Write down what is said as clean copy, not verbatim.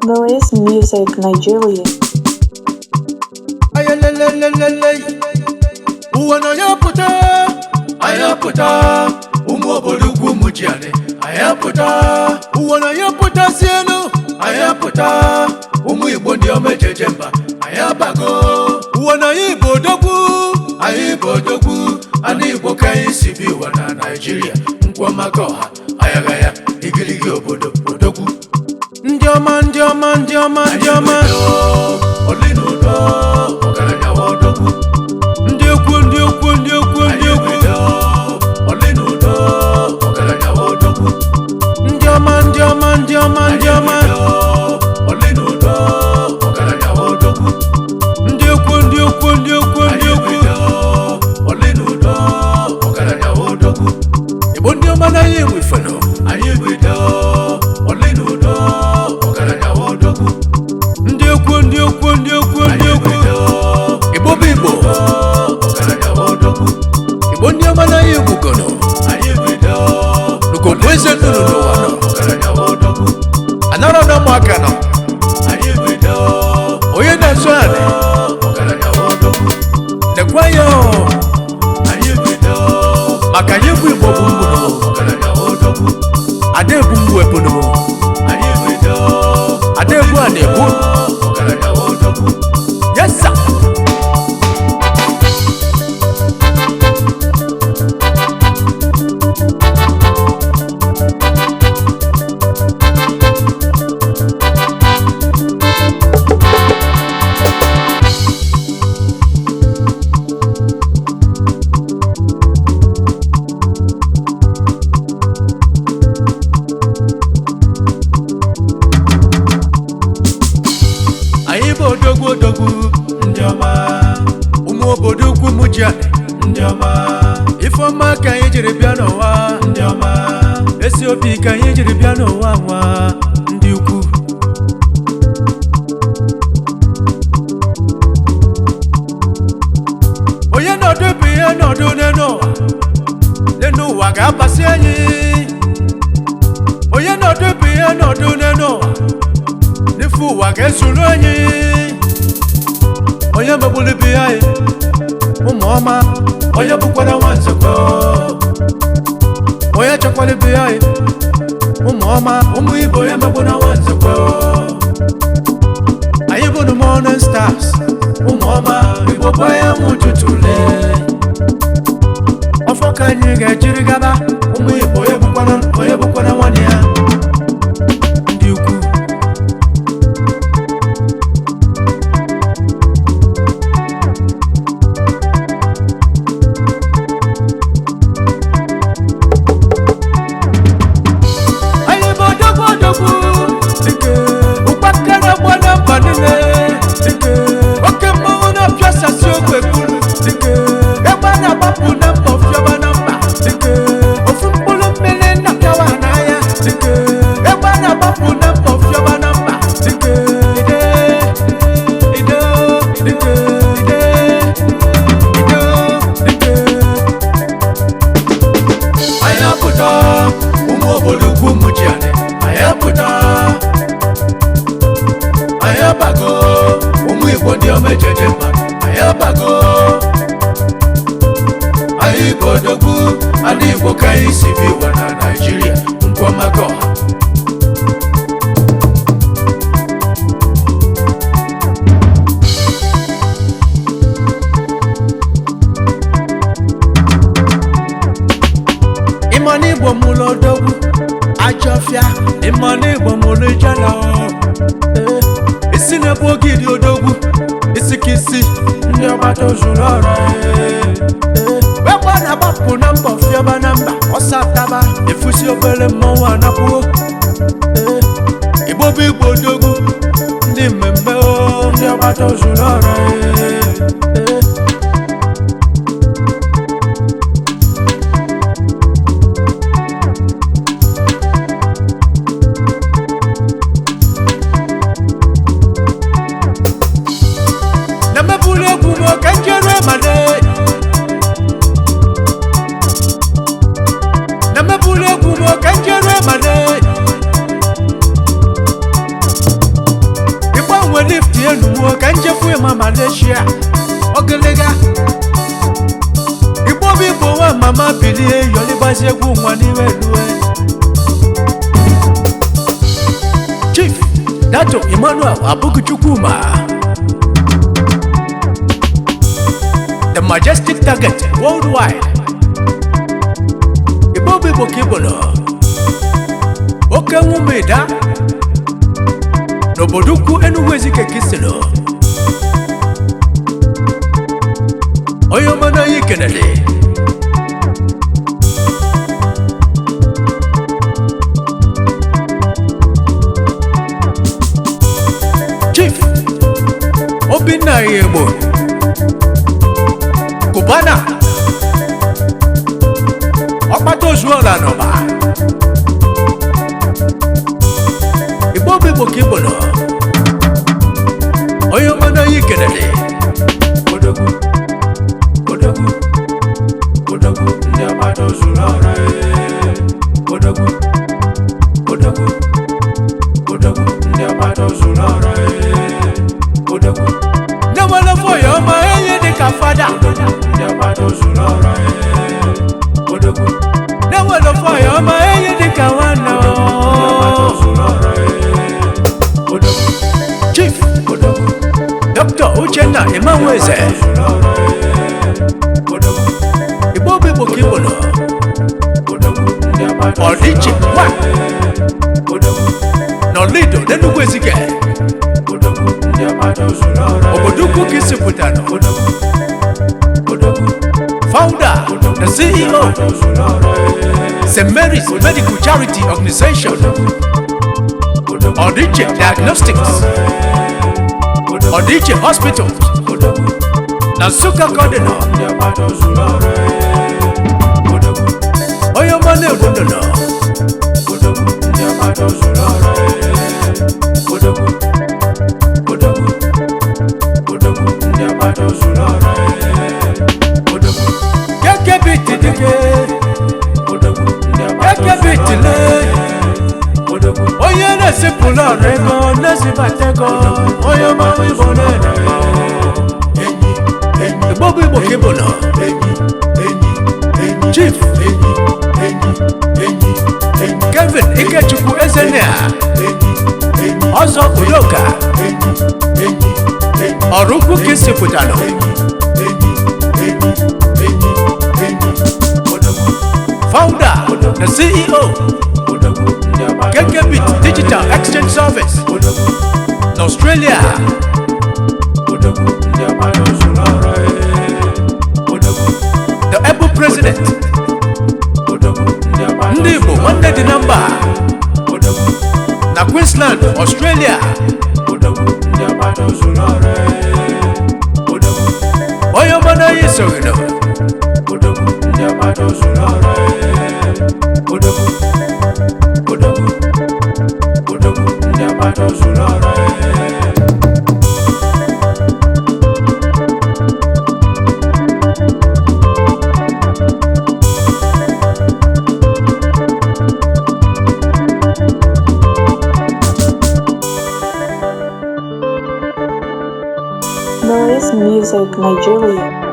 Noise Music Nigeria. Ayaputa umobolugu mujiane ayaputa uwana yaputa sienu ayaputa Igbo ndi omejejemba ayabago uwana Igbo dogu ani Igbo kai sibiwa na Nigeria nkwa makoha ayagaya igiligi obodo odogwu ndi ọma olinudo ogaranya odogwu ndi okwu olinudo ogaranya odogwu ndi ọma olinudo ogaranya odogwu ndi okwu olinudo ogaranya odogwu Igbo ndi ọma na anyị nwefeno anyị gwido olinudo ogaranya odogwu ndi okwu Igbo bụ Igbo ogaranya odogwu Igbo ndi ọma na anyị gwugono anyị gwido nuko eze nnụnụ n'ụwa nọ ogaranya odogwu anara na ụmụaka nọ anyị gwido onye na-asụ anị ogaranya odogwu tekwa ya anyị gwido maka anyị bụ Igbo bụ mgbunu ogaranya odogwu ada ebu mgbu ebunu anyị gwido ada ebu a na-ebu ogaranya odogwu yes sir odogwu ndị ọma ụmụ obodo ukwu mujiane ndị ọma ifeọma ka anyị jiri bịa n'ụwa ndị ọma esi obi ka anyị jiri bịa n'ụwa nwa ndị ukwu onye nọdụ bụ ihe nọdụ n'ụwa ga-abasị anyị onye nọdụ bụ ihe nọdụ n'ụwa n'ife ụwa ga-esuru anyị onye megbulu bi ya ụmụ ọma onye bụkwara nwa nzukọ onye chekwara bi ya ụmụ ọma ụmụ Igbo onye megbuna nwa nzukọ anyị bụ the Morning Stars ụmụ ọma Igbo bụ ya mụ ụtụtụ lee ọfọ ka anyị ga-ejiri gaba ụmụ Igbo onye bụkwara nwanne ya ndị ukwu ayabago ụmụ Igbo ndị omejejemba ayabago anyị bụ odogwu ana Igbo ka anyị si biwa na Nigeria nkwomakọha ịma na Igbo mụlụ odogwu ajọfịa ịma na Igbo mụlụ ijala isi na-ebu ogidi odogwu isi ka isi ndị ọgbata ozuru ọrụ wekwa na-agbapụ na mba ọfịaba na mba ọsa taba efusi obere mmọnwụ anapụo Igbo bụ Igbo odogwu ndị mmemme ndị ọgbata ozuru ọrụ ma Malaysia ogelega Igbo bibo wa mama bilie yoli basegwu nwa niwe luwe Chief Dato Emmanuel Abukuchukwuma The majestic target worldwide Igbo bibo kibono Oke nwumeda N'obodo ukwu Enugu Ezike Kisilo Oyo mana yi kenele Chief Obinna Yegbo Kubana Okpato Zuola Noba Igbo bibo kibono Oyo mana yi kenele Odogu Ndi abato zulora Odogu Ndi abato zulora Odogu Nawala foyo ma eye de kafada Ndi abato zulora Odogu Nawala foyo ma eye de kawana Ndi abato zulora Odogu Chief Odogu Dr. Uchenna Emmanuel Igbo bibo kibono Odiche wa Nolido N'Enugu Ezike Obodo ukwu Kisiputano Founder the CEO St. Mary's Medical Charity Organization Odiche Diagnostics Odiche Hospitals Nasuka Cardinal Oyo mane wondono Keke biti dike Keke biti le Oye nesi pula rego Nesi batego Oyo mane bonene Igbo bibo kibono Chief Kevin Ikechukwu Ezenea Ozo Udoka Orukwu Kisiputano Founder the CEO KKBit Digital Exchange Service in Australia The Able President Ndị Igbo nwanne dị na mba na Queensland, Australia Oyo mana yi sogino Noise Music Nigeria.